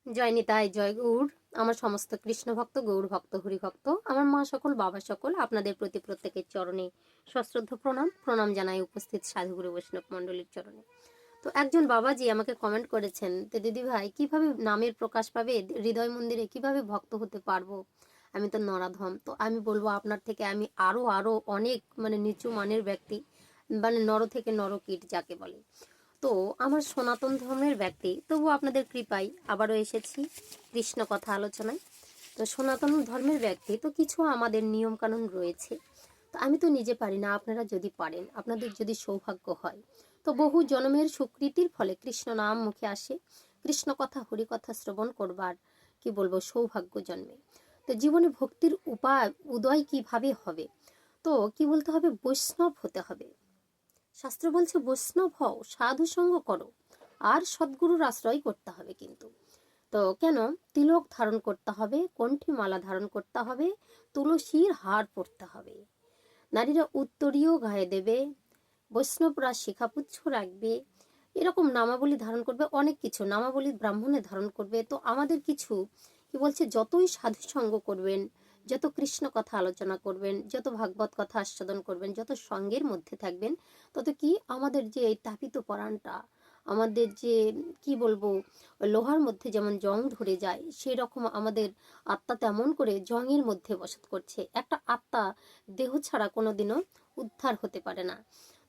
জয় নিতাই, জয় গৌর। আমার সমস্ত কৃষ্ণ ভক্ত, গৌর ভক্ত, হরি ভক্ত, আমার মা সকল, বাবা সকল, আপনাদের প্রতি প্রত্যেকের চরণে সশ্রদ্ধ প্রণাম জানাই উপস্থিত সাধুগুরু বৈষ্ণব মণ্ডলীর চরণে। তো একজন বাবাজি আমাকে কমেন্ট করেছেন, তো দিদি ভাই কিভাবে নামের প্রকাশ পাবে, হৃদয় মন্দিরে কিভাবে ভক্ত হতে পারবো, আমি তো নরাধম। তো আমি বলবো, আপনার থেকে আমি আরো অনেক নিচু মানের ব্যক্তি, নর থেকে নরকীট যাকে বলে। তো আমার সনাতন ধর্মের ব্যক্তি, তবু আপনাদের কৃপায় আবারও এসেছি কৃষ্ণ কথা আলোচনায়। তো সনাতন ধর্মের ব্যক্তি তো কিছু আমাদের নিয়ম কানুন রয়েছে। তো আমি তো নিজে পারি না, আপনারা যদি পারেন, আপনাদের যদি সৌভাগ্য হয়, তো বহু জন্মের সুকৃতির ফলে কৃষ্ণ নাম মুখে আসে, কৃষ্ণ কথা হরি কথা শ্রবণ করবার কি বলবো সৌভাগ্য জন্মে। তো জীবনে ভক্তির উদয় কিভাবে হবে, তো কি বলতে হবে, বৈষ্ণব হতে হবে। শাস্ত্র বলছে বৈষ্ণব হও, সাধু সঙ্গ করো, আর সদ্গুরুর আশ্রয় করতে হবে। কিন্তু তো কেন, তিলক ধারণ করতে হবে, কণ্ঠী মালা ধারণ করতে হবে, তুলসীর হার পরতে হবে, নারীরা উত্তরীয় গায়ে দেবে, বৈষ্ণবরা শিখাপুচ্ছ রাখবে, এরকম নামাবলী ধারণ করবে, অনেক কিছু নামাবলী ব্রাহ্মণে ধারণ করবে। তো আমাদের কিছু কি বলছে, যতই সাধু সঙ্গ করবেন, যত কৃষ্ণ কথা আলোচনা করবেন, যত ভাগবত কথা আস্বাদন করবেন, যত সঙ্গের মধ্যে থাকবেন, তত কি আমাদের যে এই তাপিত পরাণটা, আমাদের যে কি বলবো, লোহার মধ্যে যেমন জং ধরে যায়, সেই রকম আমাদের আত্মা তেমন করে জংয়ের মধ্যে বসত করছে। একটা আত্মা দেহ ছাড়া কোনোদিনও উদ্ধার হতে পারে না।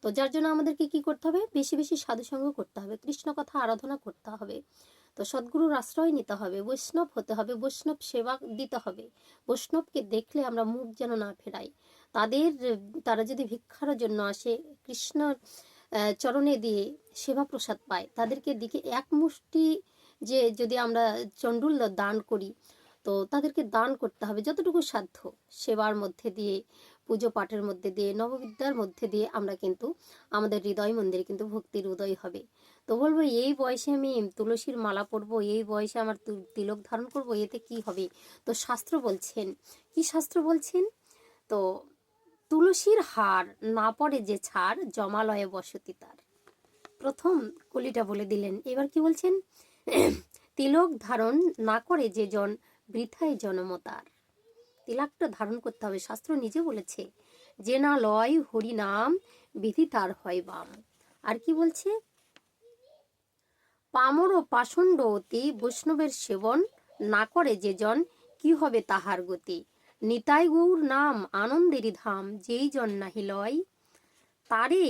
তো যার জন্য আমাদেরকে কি করতে হবে, বেশি বেশি সাধুসঙ্গ করতে হবে, কৃষ্ণ কথা আরাধনা করতে হবে, তো সদ্গুরুর আশ্রয় নিতে হবে, বৈষ্ণব হতে হবে, বৈষ্ণব সেবা দিতে হবে। বৈষ্ণবকে দেখলে আমরা মুখ যেন না ফেরাই। তারা যদি ভিক্ষার জন্য আসে, কৃষ্ণর চরণে দিয়ে সেবা প্রসাদ পায়, তাদেরকে দিকে এক মুষ্টি যে যদি আমরা চণ্ডুল দান করি, তো তাদেরকে দান করতে হবে যতটুকু সাধ্য, সেবার মধ্যে দিয়ে, পুজো পাঠের মধ্যে দিয়ে, নববিদ্যার মধ্যে দিয়ে আমরা কিন্তু আমাদের হৃদয় মন্দিরে কিন্তু ভক্তির উদয় হবে। তো বলবো, এই বয়সে আমি তুলসীর মালা পরবো, এই বয়সে আমার তিলক ধারণ করব, এতে কি হবে? তো শাস্ত্র বলছেন, কি শাস্ত্র বলছেন, তো তুলসীর হার না পড়ে যে ছাড়, জমালয়ে বসতি তার। প্রথম কলিটা বলে দিলেন। এবার কি বলছেন, তিলক ধারণ না করে যে জন, বৃথায় জন্ম তার। তিলকটা ধারণ করতে হবে, শাস্ত্র নিজে বলেছে, যে না লয় হরি নাম, বিধি তার হয় বাম। আর কি বলছে, পামর ও পাষণ্ড অতি, বৈষ্ণবের সেবন না করে যে জন, কি হবে তাহার গতি। নিতাই গৌর নাম আনন্দেরই ধাম, যেই জন নাহি লয়, তারে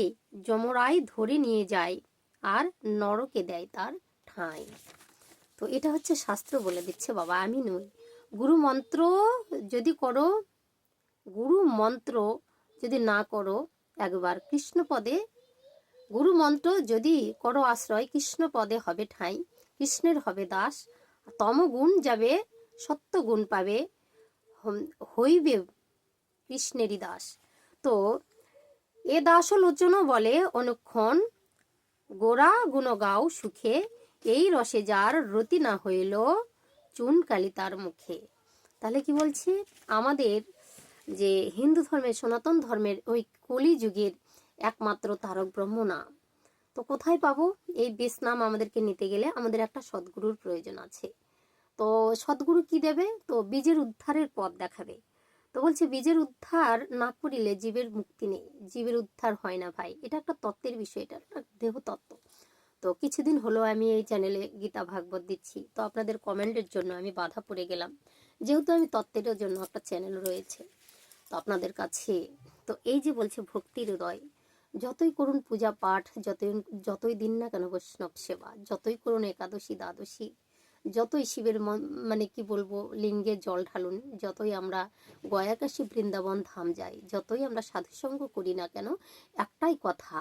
যমরাই ধরে নিয়ে যায়, আর নরকে দেয় তার ঠাঁই। তো এটা হচ্ছে শাস্ত্র বলে দিচ্ছে বাবা, আমি নই। গুরু মন্ত্র যদি করো, গুরু মন্ত্র যদি না করো একবার, কৃষ্ণ পদে, গুরু মন্ত্র যদি করো আশ্রয়, কৃষ্ণ পদে হবে ঠাঁই, কৃষ্ণের হবে দাস, তমগুণ যাবে, সত্য গুণ পাবে, হইবে কৃষ্ণেরই দাস। তো এ দাস লোচন বলে অনুক্ষণ, গোরা গুণ গাও সুখে, এই রসে যার রতি না হইল, চুন কালি তার মুখে। তাহলে কি বলছে, আমাদের যে হিন্দু ধর্মের, সনাতন ধর্মের ওই কলিযুগের একমাত্র তারক ব্রহ্ম নাম, তো কোথায় পাবো? এই বেশ নাম আমাদেরকে নিতে গেলে আমাদের একটা সদ্গুরুর প্রয়োজন আছে। তো সদ্গুরু কি দেবে, তো বীজের উদ্ধারের পথ দেখাবে। তো বলছে, বীজের উদ্ধার না করিলে জীবের মুক্তি নেই, জীবের উদ্ধার হয় না ভাই। এটা একটা তত্ত্বের বিষয়, এটা একটা দেহ তত্ত্ব। তো কিছুদিন হলো আমি এই চ্যানেলে গীতা ভাগবত দিচ্ছি, তো আপনাদের কমেন্টের জন্য আমি বাধা পড়ে গেলাম, যেহেতু আমি তত্ত্বের জন্য একটা চ্যানেল রয়েছে তো আপনাদের কাছে। তো এই যে বলছে ভক্তির হৃদয়, যতই করুন পূজা পাঠ, যতই দিন না কেন বৈষ্ণব সেবা, যতই করুন একাদশী দ্বাদশী, যতই শিবের কি বলবো লিঙ্গে জল ঢালুন, যতই আমরা গয়াকাশী বৃন্দাবন ধাম যাই, যতই আমরা সাধুসঙ্গ করি না কেন, একটাই কথা,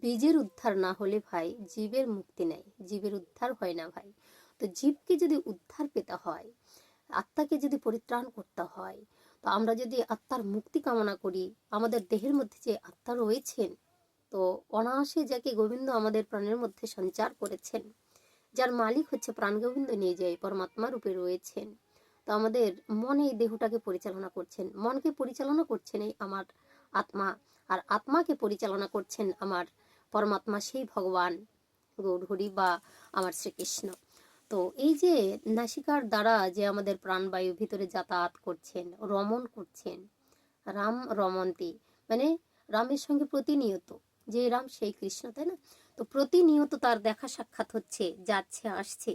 বীজের উদ্ধার না হলে ভাই জীবের মুক্তি নেই, জীবের উদ্ধার হয় না ভাই। তো জীবকে যদি উদ্ধার পেতে হয়, আত্মাকে যদি পরিত্রাণ করতে হয়, তো আমরা যদি আত্মার মুক্তি কামনা করি, আমাদের দেহের মধ্যে যে আত্মা রয়েছেন, তো অনায়াসে যাকে গোবিন্দ আমাদের প্রাণের মধ্যে সঞ্চার করেছেন, যার মালিক হচ্ছে প্রাণ গোবিন্দ নিয়ে যায় পরমাত্মা রূপে রয়েছেন, তো আমাদের মনে এই দেহটাকে পরিচালনা করছেন, মনকে পরিচালনা করছেন এই আমার আত্মা, আর আত্মাকে পরিচালনা করছেন আমার পরমাত্মা, সেই ভগবান গৌর হরি বা আমার শ্রীকৃষ্ণ। তো এই যে নাসিকার দ্বারা যে আমাদের প্রাণবায়ু ভিতরে যাতায়াত করছেন, রমণ করছেন, রাম রমন্তি, মানে রামের সঙ্গে প্রতিনিয়ত, যে রাম সেই কৃষ্ণ, তাই না? তো প্রতিনিয়ত তার দেখা সাক্ষাৎ হচ্ছে, যাচ্ছে আসছে,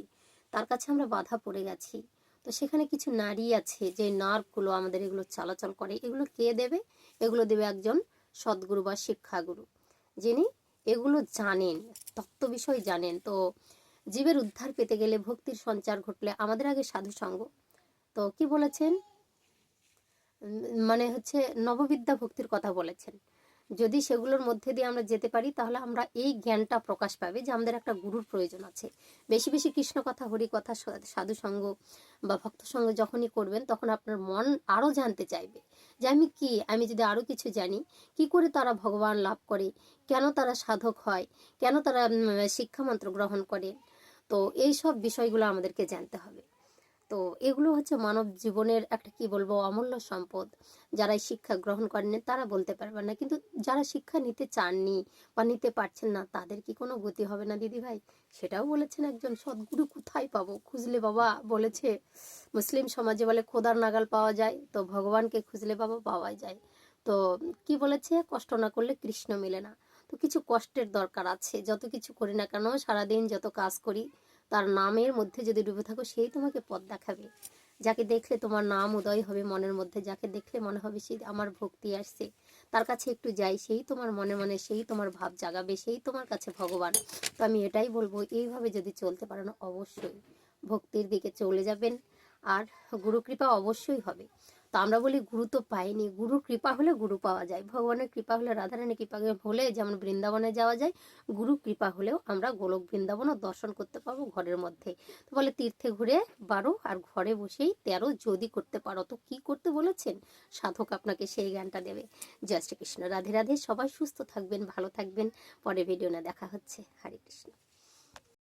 তার কাছে আমরা বাধা পড়ে গেছি। তো সেখানে কিছু নারী আছে যে নার্ভগুলো আমাদের এগুলো চলাচল করে, এগুলো কে দেবে? এগুলো দেবে একজন সদ্গুরু বা শিক্ষাগুরু, যিনি এগুলো জানেন, তত্ত্ব বিষয় জানেন। তো জীবের উদ্ধার পেতে গেলে, ভক্তির সঞ্চার ঘটলে আমাদের আগে সাধু সঙ্গ। তো কি বলেছেন? মানে হচ্ছে নববিদ্যা ভক্তির কথা বলেছেন। যদি সেগুলোর মধ্যে দিয়ে আমরা যেতে পারি, তাহলে আমরা এই জ্ঞানটা প্রকাশ পাবে যে আমাদের একটা গুরুর প্রয়োজন আছে। বেশি বেশি কৃষ্ণ কথা, হরি কথা, সাধু সঙ্গ বা ভক্ত সঙ্গ যখনই করবেন, তখন আপনার মন আরও জানতে চাইবে যে আমি কি, আমি যদি আরও কিছু জানি, কি করে তারা ভগবান লাভ করে, কেন তারা সাধক হয়, কেন তারা শিক্ষামন্ত্র গ্রহণ করে। তো এই সব বিষয়গুলো আমাদেরকে জানতে হবে। তো এগুলো হচ্ছে মানব জীবনের একটা, কি বলবো, অমূল্য সম্পদ। যারা এই শিক্ষা গ্রহণ করেননি তারা বলতে পারবেন না, কিন্তু যারা শিক্ষা নিতে চাননি বা নিতে পারছেন না, তাদের কি কোনো গতি হবে না দিদি ভাই? সেটাও বলেছেন একজন সদ্গুরু। কোথায় পাবো? খুঁজলে বাবা বলেছে, মুসলিম সমাজে বলে খোদার নাগাল পাওয়া যায়, তো ভগবানকে খুঁজলে বাবা পাওয়াই যায়। তো কি বলেছে? কষ্ট না করলে কৃষ্ণ মেলে না। তো কিছু কষ্টের দরকার আছে। যত কিছু করি না কেন, সারাদিন যত কাজ করি, তার নামের মধ্যে যদি ডুবে থাকো, সেই তোমাকে পথ দেখাবে। যাকে দেখলে তোমার নাম উদয় হবে মনের মধ্যে, যাকে দেখলে মনে হবে সেই আমার ভক্তি আসছে, তার কাছে একটু যাই, সেই তোমার মনে মনে সেই তোমার ভাব জাগাবে, সেই তোমার কাছে ভগবান। তো আমি এটাই বলবো, এইভাবে যদি চলতে পারেন, অবশ্যই ভক্তির দিকে চলে যাবেন, আর গুরু কৃপা অবশ্যই হবে। তো আমরা বলি গুরু তো পাইনি, গুরুর কৃপা হলে গুরু পাওয়া যায়, ভগবানের কৃপা হলে, রাধারানীর কৃপা হলে যেমন বৃন্দাবনে যাওয়া যায়, গুরু কৃপা হলেও আমরা গোলক বৃন্দাবনও দর্শন করতে পারবো ঘরের মধ্যে। তো বলে তীর্থে ঘুরে 12 আর ঘরে বসেই 13 যদি করতে পারো। তো কি করতে বলেছেন? সাধক আপনাকে সেই জ্ঞানটা দেবে। জয় শ্রীকৃষ্ণ। রাধে রাধে। সবাই সুস্থ থাকবেন, ভালো থাকবেন। পরে ভিডিও না দেখা হচ্ছে। হরে কৃষ্ণ।